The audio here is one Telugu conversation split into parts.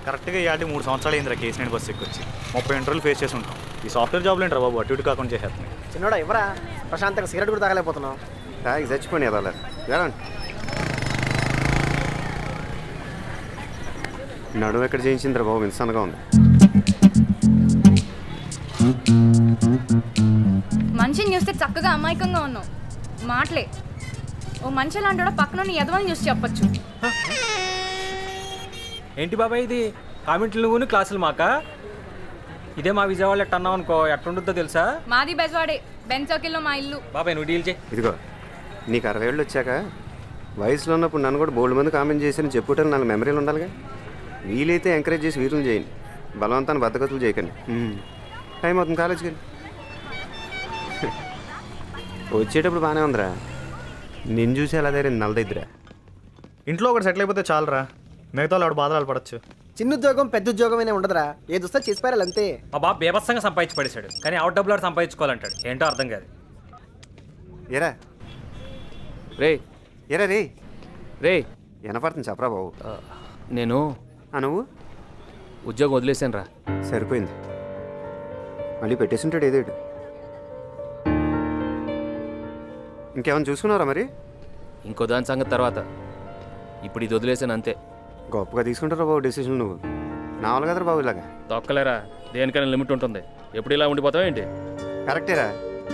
కరెక్ట్గా ఇవాళ 3 సంవత్సరాలు అయిందిరా కేసు నేను బస్సు ఎక్కొచ్చి 30 ఇంటర్వ్యూలు ఫేస్ చేసి ఉంటాం. ఈ సాఫ్ట్వేర్ జాబ్లు ఏంట్రా బాబు అటు ఇటు కాకుండా చేసేస్తున్నాయి. చిన్నోడా ఎవరా ప్రశాంతంగా సిగరెట్ కూడా తాగలేకపోతున్నావు. తాగి చచ్చిపోయి అదాలే నడువు ఎక్కడ చేయించిందిరా బాబు ఇన్సాన్గా ఉంది. మనిషిని చూస్తే చక్కగా అమాయకంగా ఉన్నావు. మాటలే ఓ మనిషి లాంటి పక్కన ఎదవని చూసి చెప్పచ్చు. ఏంటి బాబాయ్ ఇది కామెంట్లు నువ్వు క్లాసులు మాకా? ఇదే మా విజయవాడలో ఎట్ట అన్నావు అనుకో ఎట్టుంటుందో తెలుసా? మాది బెజవాడే, బెంచ్ సర్కిల్లో మా ఇల్లు. బాబాయ్ నువ్వు డీల్ చేయి. ఇదిగో నీకు 60 ఏళ్ళు వచ్చాక వయసులో ఉన్నప్పుడు నన్ను కూడా బోల్డ్ మంది కామెంట్ చేసి చెప్పుకుంటాను. నాకు మెమరీలు ఉండాలిగా. వీలైతే ఎంకరేజ్ చేసి వీరులు చేయండి, బలవంతాన్ని బద్దగతులు చేయకండి. టైం అవుతుంది కాలేజ్కి వెళ్ళి. వచ్చేటప్పుడు బాగానే ఉందిరా, నిన్ను చూసి అలా దగ్గర నల్లదిద్దురా. ఇంట్లో ఒకటి సెటిల్ అయిపోతే చాలరా, మిగతా వాళ్ళు బాధలు పడచ్చు. చిన్న ఉద్యోగం పెద్ద ఉద్యోగం అయినా ఉండదురా, ఏది వస్తే చేసిపారాలి అంతే. మా బాబు బేబత్సంగా సంపాదించి పడేశాడు, కానీ అవుట్ డబ్బులు సంపాదించుకోవాలంటాడు. ఏంటో అర్థం కాదు. ఏరా రే ఏరా రే రే వినపడుతుంది చెప్పరా బాబు. నేను నువ్వు ఉద్యోగం వదిలేసాను రా. సరిపోయింది, మళ్ళీ పెట్టేసింటాడు ఏదేడు. ఇంకేమైనా చూసుకున్నారా మరి? ఇంకో దాని సంగతి తర్వాత, ఇప్పుడు ఇది వదిలేసాను అంతే. గొప్పగా తీసుకుంటారా బాబు డెసిషన్. నువ్వు నా వాళ్ళు కదరా బాబు ఇలాగా. తొక్కలేరా, దేనికైనా లిమిట్ ఉంటుంది. ఎప్పుడు ఇలా ఉండిపోతావు ఏంటి? కరెక్టేరా,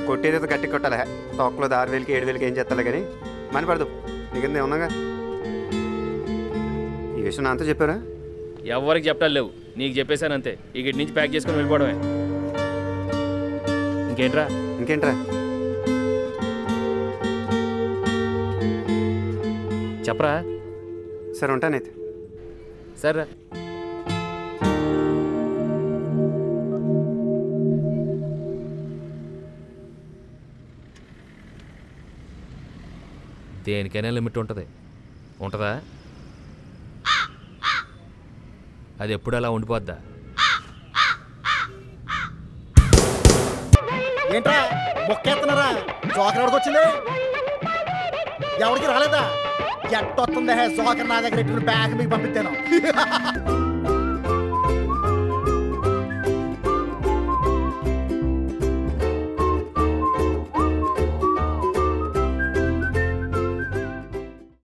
కొట్టేదేదో గట్టి కొట్టాలి. తొక్కలో 6,000కి 7,000కి ఏం చేస్తాలే కానీ మని పడదు. నీకింద ఏమన్నాగా ఈ విషయం నాతో చెప్పారా? ఎవరికి చెప్పాలి లేవు, నీకు చెప్పేశాను అంతే. ఇక్కడి నుంచి ప్యాక్ చేసుకుని వెళ్ళిపోవడమే. ఇంకేంట్రా ఇంకేంట్రా చెప్పరా. సరే ఉంటానైతే. సరే దేనికైనా లిమిట్ ఉంటుంది. ఉంటుందా? అది ఎప్పుడు అలా ఉండిపోద్దా? ఏంట్రా మొక్కేస్తున్నారా? జోకర్ వచ్చింది, ఎవరికి రాలేదా? ఎట్టొస్తుందే జోకర్ నా దగ్గర బ్యాగ్ మీకు పంపిస్తాను.